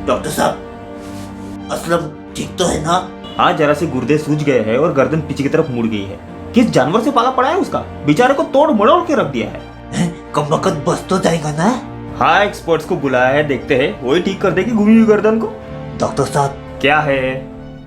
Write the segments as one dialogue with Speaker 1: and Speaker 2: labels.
Speaker 1: Doctor साहब, असलम ठीक तो है ना?
Speaker 2: हाँ, जरा से गुर्दे सूज गए हैं और गर्दन पीछे की तरफ मुड़ गई है। किस जानवर से पाला पड़ा है उसका? बेचारे को तोड़ मरोड़ के रख दिया है।
Speaker 1: कम वक्त बस तो जाएगा ना?
Speaker 2: हाँ, एक्सपर्ट्स को बुलाया है, देखते हैं वही ठीक कर देगी घूमी हुई गर्दन को।
Speaker 1: डॉक्टर साहब,
Speaker 2: क्या है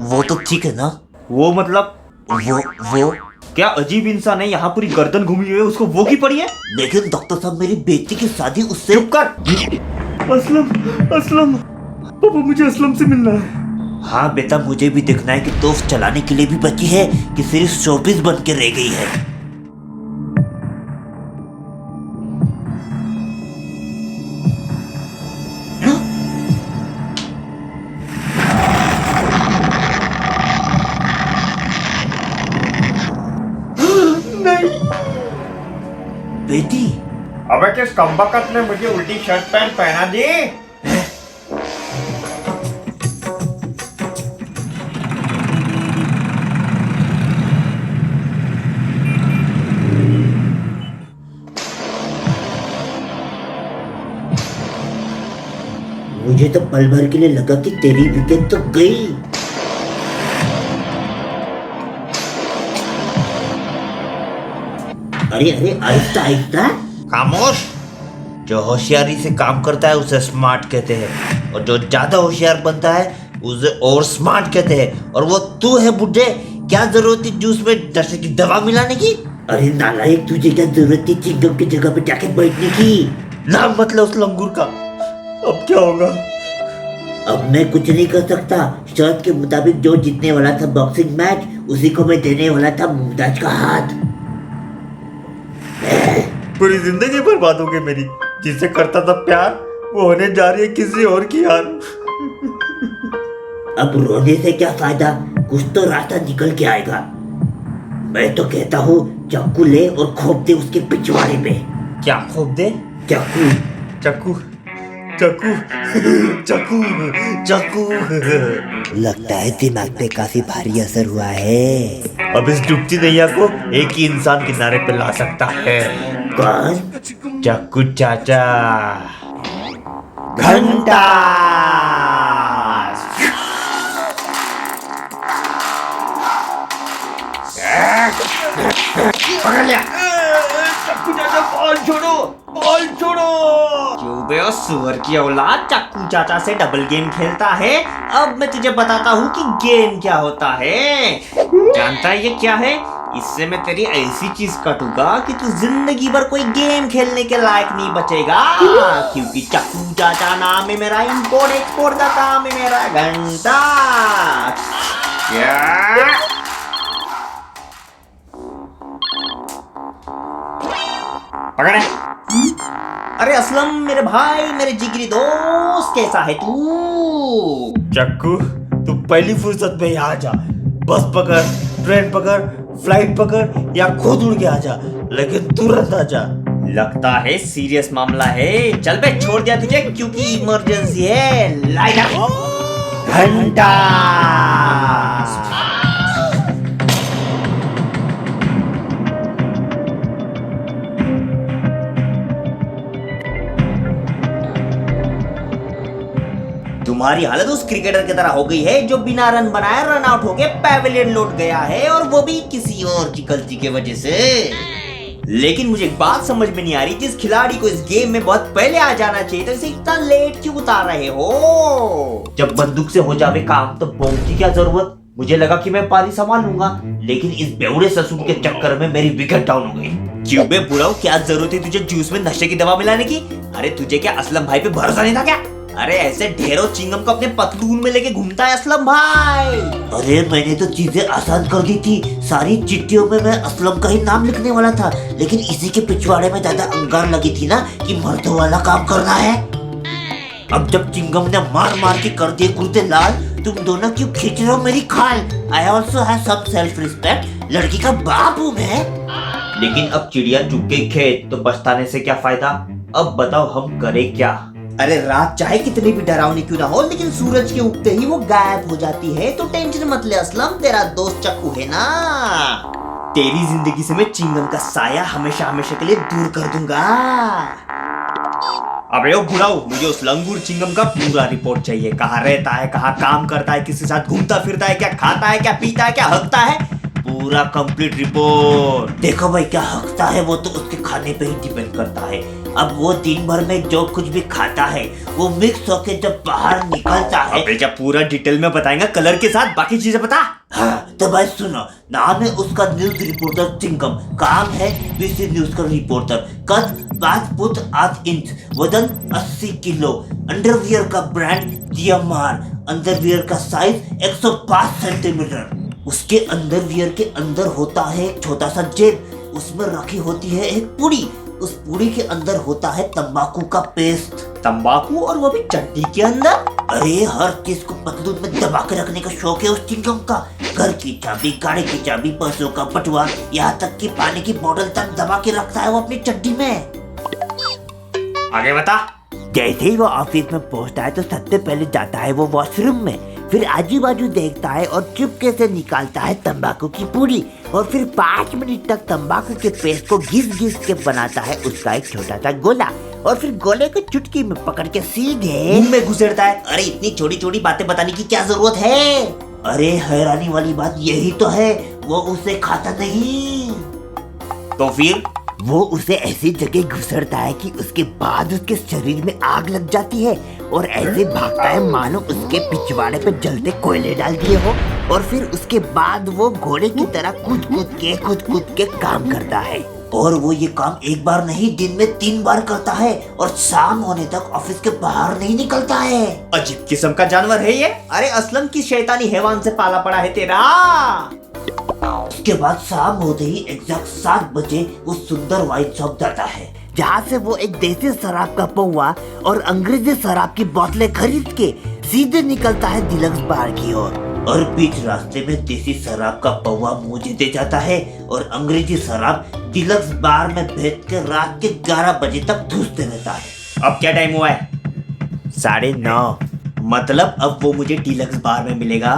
Speaker 1: वो तो ठीक है ना?
Speaker 2: वो मतलब
Speaker 1: वो
Speaker 2: क्या अजीब इंसान है, यहाँ पूरी गर्दन घूमी हुई है, उसको वो की पड़ी है।
Speaker 1: लेकिन डॉक्टर साहब, मेरी बेटी की शादी उससे।
Speaker 2: चुप कर। असलम पापा, मुझे असलम से मिलना है।
Speaker 1: हाँ बेटा, मुझे भी देखना है कि तोफ चलाने के लिए भी बची है कि सिर्फ शोपीस बन के रह गई है।
Speaker 2: नहीं
Speaker 1: बेटी,
Speaker 2: अबे किस कमबख्त ने मुझे उल्टी शर्ट पैंट पहना दी?
Speaker 1: मुझे तो पल भर के लिए लगा कि तेरी विकेट तो गई। अरे अरे, आहिस्ता आहिस्ता।
Speaker 3: खामोश। जो होशियारी से काम करता है उसे स्मार्ट कहते हैं, और जो ज्यादा होशियार बनता है उसे और स्मार्ट कहते हैं। और वो तू है बुड्ढे, क्या जरूरत थी जूस में नशे की दवा मिलाने की?
Speaker 1: अरे नालायक, तुझे क्या जरूरत थी चिंगम की जगह पे जाके बैठने की?
Speaker 3: नाम मतलब उस लंगूर का।
Speaker 2: अब क्या होगा?
Speaker 1: अब मैं कुछ नहीं कर सकता। शर्त के मुताबिक जो जीतने वाला था बॉक्सिंग मैच, उसी को मैं देने वाला था मुमताज का हाथ।
Speaker 2: पूरी जिंदगी बर्बाद हो गई मेरी। जिससे करता था प्यार, वो होने जा रही है किसी और की यार।
Speaker 1: अब रोने से क्या फायदा, कुछ तो रास्ता निकल के आएगा। मैं तो कहता हूँ चाकू ले और खोप दे उसके पिछवाड़े पे।
Speaker 3: क्या खोप दे?
Speaker 1: चाकू
Speaker 2: चाकू चाकू चाकू चाकू।
Speaker 1: लगता है दिमाग पे काफी भारी असर हुआ है।
Speaker 3: अब इस डूबती नैया को एक ही इंसान किनारे पे ला सकता है।
Speaker 1: कौन?
Speaker 3: चक्कू चाचा।
Speaker 1: घंटा।
Speaker 3: पकड़ लिया। चक्कू चाचा, बॉल छोड़ो, बॉल छोड़ो।
Speaker 2: क्यों बे ओ सुअर की औलाद, चाकू चाचा से डबल गेम खेलता है। अब मैं तुझे बताता हूँ कि गेम क्या होता है। जानता है ये क्या है? इससे मैं तेरी ऐसी चीज काटूंगा कि तू जिंदगी भर कोई गेम खेलने के लायक नहीं बचेगा। क्योंकि चाकू चाचा नाम है मेरा, इंपोर्ट एक्सपोर्ट का काम है मेरा। घंटा क्या? पकड़े। अरे असलम मेरे भाई, मेरे जिगरी दोस्त, कैसा है तू?
Speaker 3: चक्कू, तू पहली फुर्सत में यहाँ आ जा। बस पकड़, ट्रेन पकड़, फ्लाइट पकड़ या खुद उड़ के आ जा, लेकिन तुरंत आ जा।
Speaker 2: लगता है सीरियस मामला है। चल बे, छोड़ दिया तुझे क्योंकि इमरजेंसी है। लाइट घंटा। तुम्हारी हालत उस क्रिकेटर की तरह हो गई है जो बिना रन बनाए रन आउट होके पैवेलियन लौट गया है, और वो भी किसी और की गलती की वजह से। लेकिन मुझे एक बात समझ में नहीं आ रही, जिस खिलाड़ी को इस गेम में बहुत पहले आ जाना चाहिए, तो इसे इतना लेट क्यों उतार रहे हो?
Speaker 3: जब बंदूक से हो जावे काम तो बॉम्ब की क्या जरूरत? मुझे लगा कि मैं पारी संभाल लूंगा, लेकिन इस बेवड़े ससुर के चक्कर में मेरी विकेट डाउन हो गई।
Speaker 2: क्यों बे बुढ़ाओ, क्या जरूरत है तुझे जूस में नशे की दवा मिलाने की? अरे तुझे क्या असलम भाई पे भरोसा नहीं था क्या? अरे ऐसे ढेरों चिंगम को अपने पतलून में लेके घूमता है असलम भाई।
Speaker 1: अरे मैंने तो चीजें आसान कर दी थी। सारी चिट्ठियों में मैं असलम का ही नाम लिखने वाला था, लेकिन इसी के पिछवाड़े में ज्यादा अंगार लगी थी ना कि मर्दों वाला काम करना है। अब जब चिंगम ने मार मार के कर दिए कुर्ते लाल, तुम दोनों क्यों खींच रहे हो मेरी खाल? I also have some self respect. लड़की का बाप हूँ मैं।
Speaker 3: लेकिन अब चिड़िया चुग गई खेत, तो पछताने से क्या फायदा? अब बताओ हम करें क्या?
Speaker 2: अरे रात चाहे कितनी भी डरावनी क्यों ना हो, लेकिन सूरज के उगते ही वो गायब हो जाती है। तो टेंशन मत ले असलम, तेरा दोस्त चक्कू है ना। तेरी जिंदगी से मैं चिंगम का साया हमेशा हमेशा के लिए दूर कर दूंगा। अबे ओ बुलाओ, मुझे उस लंगूर चिंगम का पूरा रिपोर्ट चाहिए। कहाँ रहता है, कहाँ काम करता है, किसके साथ घूमता फिरता है, क्या खाता है, क्या पीता है, क्या हकता है, पूरा कंप्लीट रिपोर्ट।
Speaker 1: देखो भाई, क्या हकता है वो तो उसके खाने पे ही डिपेंड करता है। अब वो दिन भर में जो कुछ भी खाता है वो मिक्स होके जब बाहर निकलता है।
Speaker 2: अबे जब पूरा डिटेल में बताएगा कलर के साथ, बाकी चीजें बता।
Speaker 1: हाँ तो भाई सुनो, नाम है उसका न्यूज रिपोर्टर चिंगम, काम है बीसी न्यूज का रिपोर्टर, कद 5 फुट 8 इंच, वजन 80 किलो, अंडरवियर का ब्रांड DMR, अंडरवियर का साइज 105 सेंटीमीटर। उसके अंडरवियर के अंदर होता है एक छोटा सा जेब, उसमें रखी होती है एक पुड़ी, उस पुड़ी के अंदर होता है तंबाकू का पेस्ट।
Speaker 2: तंबाकू, और वो भी चड्डी के अंदर?
Speaker 1: अरे हर चीज को पतलून में दबा के रखने का शौक है उस चिंगम का। घर की चाबी, गाड़ी की चाबी, पैसों का बटुआ, यहाँ तक कि पानी की बोतल तक दबा के रखता है वो अपनी चड्डी में।
Speaker 2: आगे बता।
Speaker 1: जैसे ही वो ऑफिस में पहुंचता है तो सबसे पहले जाता है वो वॉशरूम में, फिर आजू बाजू देखता है और चुपके से निकालता है तंबाकू की पूरी, और फिर 5 मिनट तक तंबाकू के पेस्ट को घिस घिस के बनाता है उसका एक छोटा सा गोला, और फिर गोले को चुटकी में पकड़ के सीधे
Speaker 2: मुंह में घुसेड़ता है। अरे इतनी छोटी छोटी बातें बताने की क्या जरूरत है?
Speaker 1: अरे हैरानी वाली बात यही तो है, वो उसे खाता नहीं।
Speaker 2: तो फिर
Speaker 1: वो उसे ऐसी जगह घुसड़ता है कि उसके बाद उसके शरीर में आग लग जाती है, और ऐसे भागता है मानो उसके पिछवाड़े पे जलते कोयले डाल दिए हो, और फिर उसके बाद वो घोड़े की तरह कूद कूद के काम करता है। और वो ये काम एक बार नहीं, दिन में 3 बार करता है, और शाम होने तक ऑफिस के बाहर नहीं निकलता है।
Speaker 2: अजीब किस्म का जानवर है ये। अरे असलम की शैतानी हैवान से पाला पड़ा है तेरा।
Speaker 1: उसके बाद शाम होते ही एग्जैक्ट 7 बजे वो सुंदर वाइन शॉप जाता है, जहाँ से वो एक देसी शराब का पौवा और अंग्रेजी शराब की बोतलें खरीद के सीधे निकलता है डिलक्स बार की ओर। और बीच रास्ते में देसी शराब का पौवा मुझे दे जाता है, और अंग्रेजी शराब डिलक्स बार में भेज के रात के 11 बजे तक धूसते रहता है।
Speaker 2: अब क्या टाइम हुआ है?
Speaker 1: 9:30।
Speaker 2: मतलब अब वो मुझे डीलक्स बार में मिलेगा।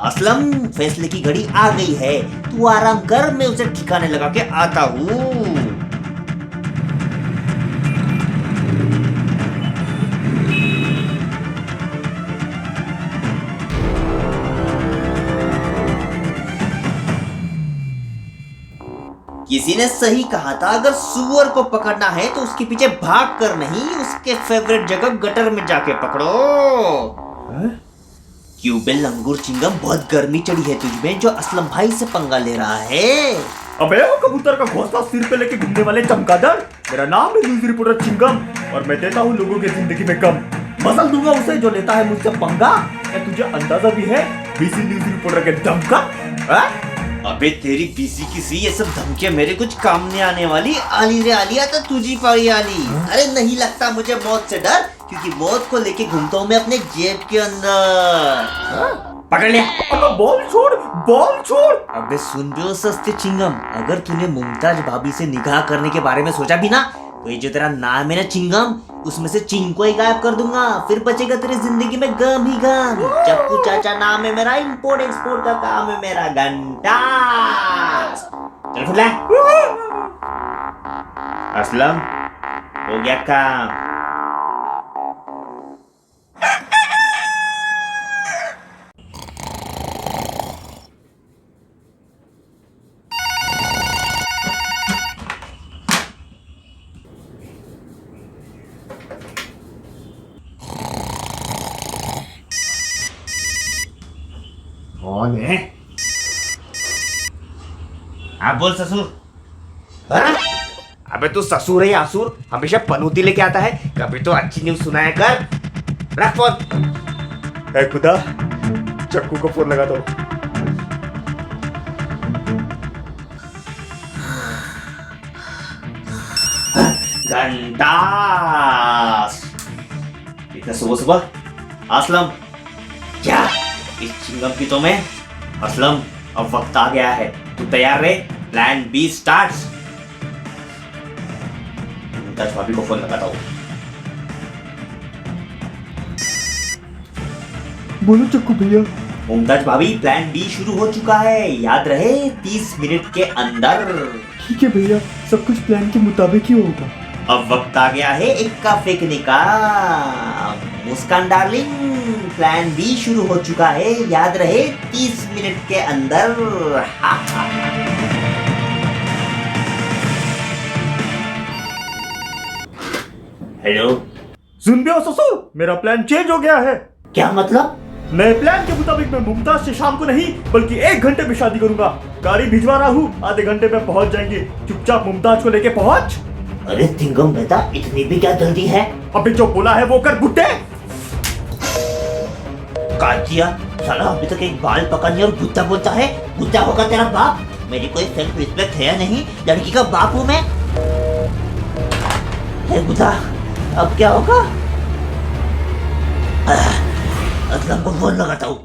Speaker 2: असलम, फैसले की घड़ी आ गई है, तू आराम कर, मैं उसे ठिकाने लगा के आता हूँ। किसी ने सही कहा था, अगर सुअर को पकड़ना है तो उसके पीछे भाग कर नहीं, उसके फेवरेट जगह गटर में जाके पकड़ो। क्यों बे लंगूर चिंगम, बहुत गर्मी चढ़ी है तुझमें जो असलम भाई से पंगा ले रहा है?
Speaker 4: अबे वो कबूतर का घोंसला सिर पे लेके घूमने वाले चमगादड़, मेरा नाम है न्यूज रिपोर्टर चिंगम, और मैं देता हूँ लोगों की जिंदगी में कम, मसल दूंगा उसे जो लेता है मुझसे पंगा। क्या तुझे अंदाजा भी है बीसी न्यूज रिपोर्टर के दम का?
Speaker 2: अबे तेरी बीसी किसी, ये सब धमकियां मेरे कुछ काम नहीं आने वाली। आली रे आलिया तो तुझी पड़ी आली। अरे नहीं लगता मुझे मौत से डर, क्योंकि मौत को लेके घूमता हूँ मैं अपने जेब के अंदर। पकड़ लिया।
Speaker 4: अबे बॉल छोड़, बॉल छोड़।
Speaker 2: अबे सुन बे सस्ते चिंगम, अगर तूने मुमताज भाभी से निकाह करने के बारे में सोचा भी ना, तो ये जो तेरा नाम है ना चिंगम, उसमें से चिंग को ही गायब कर दूंगा, फिर बचेगा तेरी जिंदगी में गम ही गम। चप्पू चाचा नाम है मेरा, इंपोर्ट एक्सपोर्ट का काम है मेरा, घंटा। चल खुला। असलम, हो गया काम। कौन है? हाँ बोल ससुर। हाँ? अबे तू ससुर है या असुर? हमेशा पनौती लेके आता है, कभी तो अच्छी न्यूज सुनाया कर। रख फोन।
Speaker 4: ए खुदा, चक्कू को फोन लगा दो।
Speaker 2: घंटास। इतना सुबह सुबह? असलम, क्या इस चिंगम की तो मैं। असलम, अब वक्त आ गया है, तू तैयार रहे, प्लान बी स्टार्ट्स। मुमताज भाभी को फोन लगाता हूँ।
Speaker 4: बोलो चक्कू भैया।
Speaker 2: मुमताज भाभी, प्लान बी शुरू हो चुका है, याद रहे 30 मिनट के अंदर।
Speaker 4: ठीक है भैया, सब कुछ प्लान के मुताबिक ही होगा।
Speaker 2: अब वक्त आ गया है इक्का फेंकने का। मुस्कान डार्लिंग, प्लान बी शुरू हो चुका है, याद रहे 30 मिनट के अंदर।
Speaker 1: हेलो,
Speaker 4: सुन भी हो ससुर, मेरा प्लान चेंज हो गया है।
Speaker 1: क्या मतलब?
Speaker 4: नए प्लान के मुताबिक मैं मुमताज से शाम को नहीं बल्कि 1 घंटे में शादी करूंगा। गाड़ी भिजवा रहा हूँ, आधे घंटे में पहुंच जाएंगे। चुपचाप मुमताज को लेके पहुंच।
Speaker 1: अरे तिंगम बेटा, इतनी भी क्या जल्दी है?
Speaker 4: अबे जो बोला है वो कर बुड्ढे।
Speaker 1: काजिया साला अभी तक एक बाल पकड़ने और बुद्धा बोलता है। बुद्धा होगा तेरा बाप? मेरी कोई सेल्फ रिस्पेक्ट है या नहीं? लड़की का बाप हूँ मैं। हे बुद्धा, अब क्या होगा? असलम को फोन लगाता हूँ।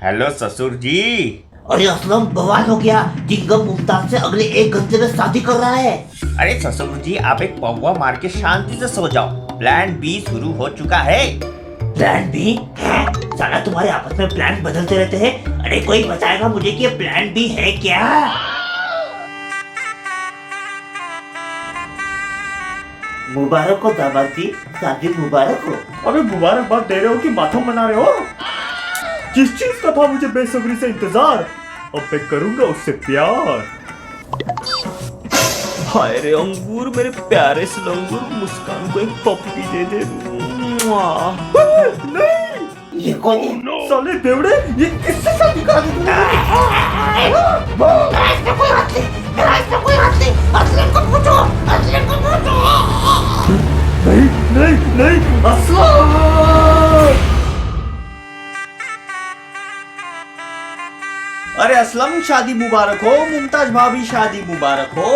Speaker 2: हेलो ससुर जी।
Speaker 1: अरे असलम, बवाल हो गया। जिंगम मुमताज से अगले 1 घंटे में शादी कर रहा है।
Speaker 2: अरे ससुर जी, आप एक पौवा मार के शांति से सो जाओ। प्लान बी शुरू हो चुका है।
Speaker 1: Plan B? साला तुम्हारे आपस में प्लान बदलते रहते हैं। अरे कोई बताएगा मुझे कि ये प्लान बी है क्या? मुबारक हो दामाद जी, शादी मुबारक हो।
Speaker 4: अबे मुबारकबाद दे रहे हो कि माथा मना रहे हो? जिस चीज का था मुझे बेसब्री से इंतजार, अब मैं करूंगा उससे प्यार। हाय रे अंगूर, मेरे प्यारे से लंगूर, मुस्कान को एक पप्पी दे दे। नहीं,
Speaker 1: ये कौन है?
Speaker 4: साले बेवड़े, ये किससे शादी करा दी तूने? नहीं नहीं नहीं, असलम।
Speaker 2: अरे असलम, शादी मुबारक हो। मुमताज भाभी, शादी मुबारक हो।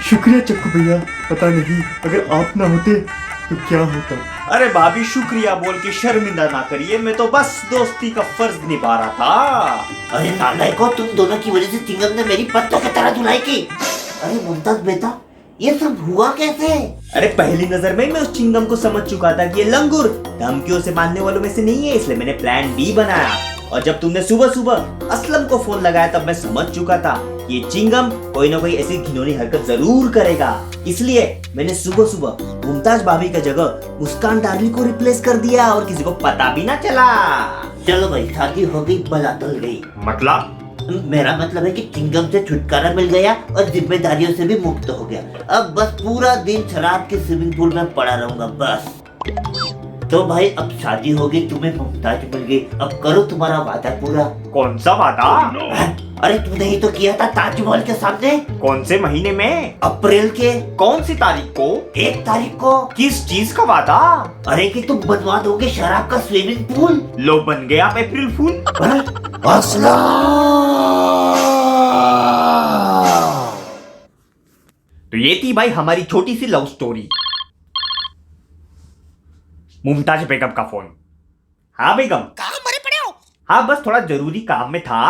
Speaker 4: शुक्रिया चक्कू भैया, पता नहीं अगर आप ना होते तो क्या होता।
Speaker 2: अरे भाभी, शुक्रिया बोल के शर्मिंदा ना करिए, मैं तो बस दोस्ती का फर्ज निभा रहा था।
Speaker 1: अरे नालायको, तुम दोनों की वजह से चिंगम ने मेरी पत्तों की तरह धुलाई की। अरे मुमताज बेटा, ये सब हुआ कैसे?
Speaker 2: अरे पहली नजर में मैं उस चिंगम को समझ चुका था कि ये लंगूर धमकियों से मानने वालों में से नहीं है, इसलिए मैंने प्लान बी बनाया। और जब तुमने सुबह सुबह असलम को फोन लगाया तब मैं समझ चुका था कि ये चिंगम कोई ना कोई ऐसी घिनौनी हरकत जरूर करेगा। इसलिए मैंने सुबह सुबह मुमताज भाभी का जगह मुस्कान डार्लिंग को रिप्लेस कर दिया और किसी को पता भी ना चला।
Speaker 1: चलो भाई, शादी हो गई, बला टल गई।
Speaker 2: मतलब?
Speaker 1: मेरा मतलब है कि चिंगम से छुटकारा मिल गया और जिम्मेदारियों से भी मुक्त हो गया। अब बस पूरा दिन शराब के स्विमिंग पूल में पड़ा रहूंगा बस। तो भाई अब शादी हो गई, तुम्हें मुमताज मिल गई, अब करो तुम्हारा वादा पूरा।
Speaker 2: कौन सा वादा?
Speaker 1: अरे तूने ही तो किया था ताजमहल के सामने।
Speaker 2: कौन से महीने में?
Speaker 1: अप्रैल के
Speaker 2: कौन सी तारीख को?
Speaker 1: 1 तारीख को।
Speaker 2: किस चीज का वादा?
Speaker 1: अरे कि तुम बनवा दोगे शराब का स्विमिंग पूल।
Speaker 2: लो, बन गया आप अप्रैल फूल। तो ये थी भाई हमारी छोटी सी लव स्टोरी। मुमताज बेगम का फोन। हाँ बेगम।
Speaker 5: कहाँ मरे पड़े हो?
Speaker 2: हाँ, बस थोड़ा जरूरी काम में था।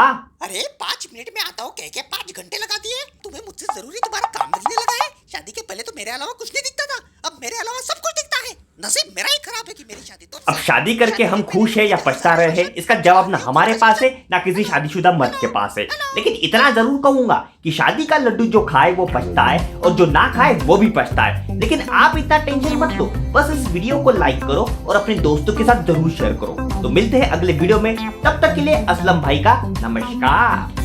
Speaker 5: अरे 5 मिनट में आता हूँ कह के 5 घंटे लगा दिए। तुम्हें मुझसे जरूरी तुम्हारा काम मिलने लगा है। शादी के पहले तो मेरे अलावा कुछ नहीं दिखता था, अब मेरे अलावा सब कुछ दिखता है। नसीब मेरा ही खराब है कि मेरी शादी तो।
Speaker 2: अब शादी करके हम खुश है या पछता रहे हैं, इसका जवाब ना हमारे पास है ना किसी शादीशुदा मर्द के पास है। लेकिन इतना जरूर कहूंगा कि शादी का लड्डू जो खाए वो पछताए और जो ना खाए वो भी पछताए। लेकिन आप इतना टेंशन मत लो, बस इस वीडियो को लाइक करो और अपने दोस्तों के साथ जरूर शेयर करो। तो मिलते हैं अगले वीडियो में, तब तक के लिए असलम भाई का नमस्कार।